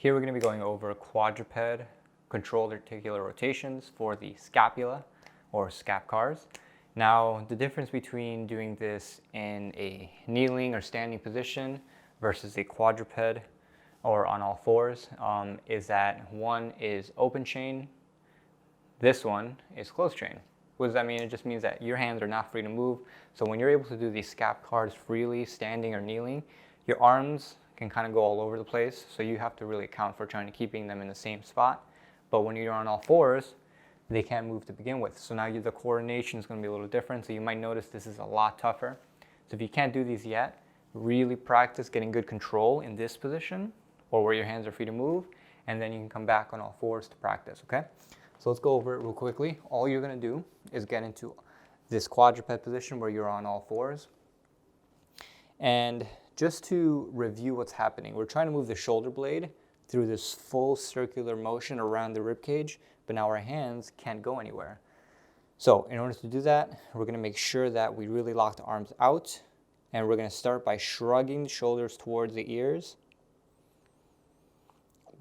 Here we're going to be going over quadruped controlled articular rotations for the scapula or scap cars. Now, the difference between doing this in a kneeling or standing position versus a quadruped or on all fours is that one is open chain, this one is closed chain. What does that mean? It just means that your hands are not free to move. So when you're able to do these scap cars freely, standing or kneeling, your arms can kind of go all over the place. So you have to really account for trying to keeping them in the same spot. But when you're on all fours, they can't move to begin with. So now the coordination is going to be a little different. So you might notice this is a lot tougher. So if you can't do these yet, really practice getting good control in this position or where your hands are free to move. And then you can come back on all fours to practice, okay? So let's go over it real quickly. All you're going to do is get into this quadruped position where you're on all fours. And just to review what's happening, we're trying to move the shoulder blade through this full circular motion around the rib cage, but now our hands can't go anywhere. So in order to do that, we're going to make sure that we really lock the arms out, and we're going to start by shrugging the shoulders towards the ears.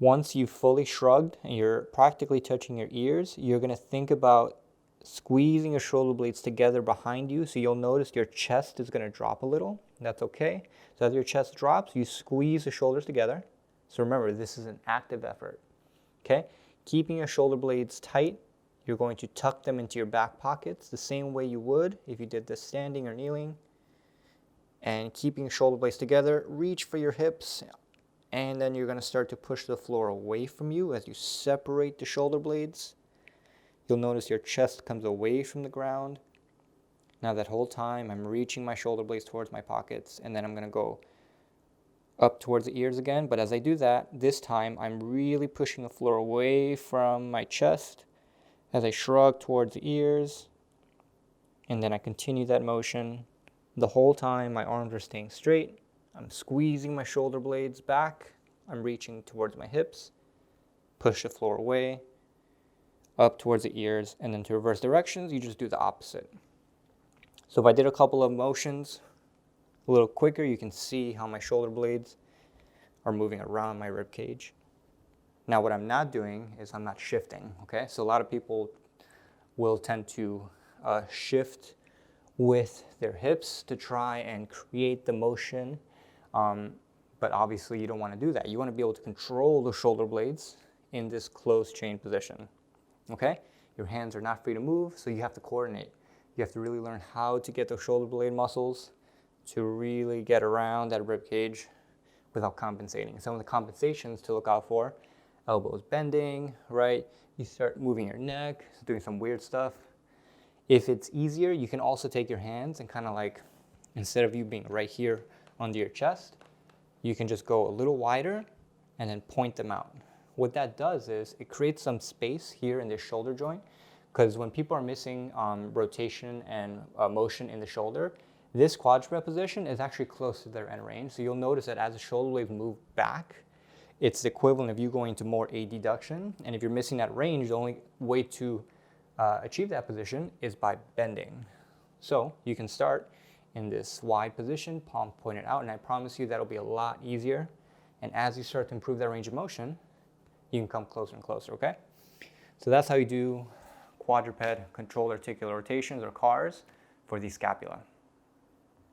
Once you've fully shrugged and you're practically touching your ears, you're going to think about squeezing your shoulder blades together behind you. So you'll notice your chest is going to drop a little. That's okay. So as your chest drops, you squeeze the shoulders together. So remember, this is an active effort. Okay? Keeping your shoulder blades tight, you're going to tuck them into your back pockets the same way you would if you did this standing or kneeling. And keeping your shoulder blades together, reach for your hips. And then you're going to start to push the floor away from you as you separate the shoulder blades. You'll notice your chest comes away from the ground. Now that whole time, I'm reaching my shoulder blades towards my pockets, and then I'm going to go up towards the ears again. But as I do that, this time I'm really pushing the floor away from my chest as I shrug towards the ears. And then I continue that motion. The whole time my arms are staying straight. I'm squeezing my shoulder blades back. I'm reaching towards my hips. Push the floor away, up towards the ears, and then to reverse directions, you just do the opposite. So if I did a couple of motions a little quicker, you can see how my shoulder blades are moving around my rib cage. Now what I'm not doing is I'm not shifting, okay? So a lot of people will tend to shift with their hips to try and create the motion. But obviously you don't want to do that. You want to be able to control the shoulder blades in this closed chain position, okay? Your hands are not free to move, so you have to coordinate. You have to really learn how to get those shoulder blade muscles to really get around that rib cage without compensating. Some of the compensations to look out for: elbows bending, right? You start moving your neck, doing some weird stuff. If it's easier, you can also take your hands and kind of like, instead of you being right here under your chest, you can just go a little wider and then point them out. What that does is it creates some space here in this shoulder joint, because when people are missing rotation and motion in the shoulder, this quadruped position is actually close to their end range. So you'll notice that as the shoulder blades move back, it's the equivalent of you going to more adduction. And if you're missing that range, the only way to achieve that position is by bending. So you can start in this wide position, palm pointed out, and I promise you that'll be a lot easier. And as you start to improve that range of motion, you can come closer and closer, okay? So that's how you do quadruped controlled articular rotations or CARs for the scapula.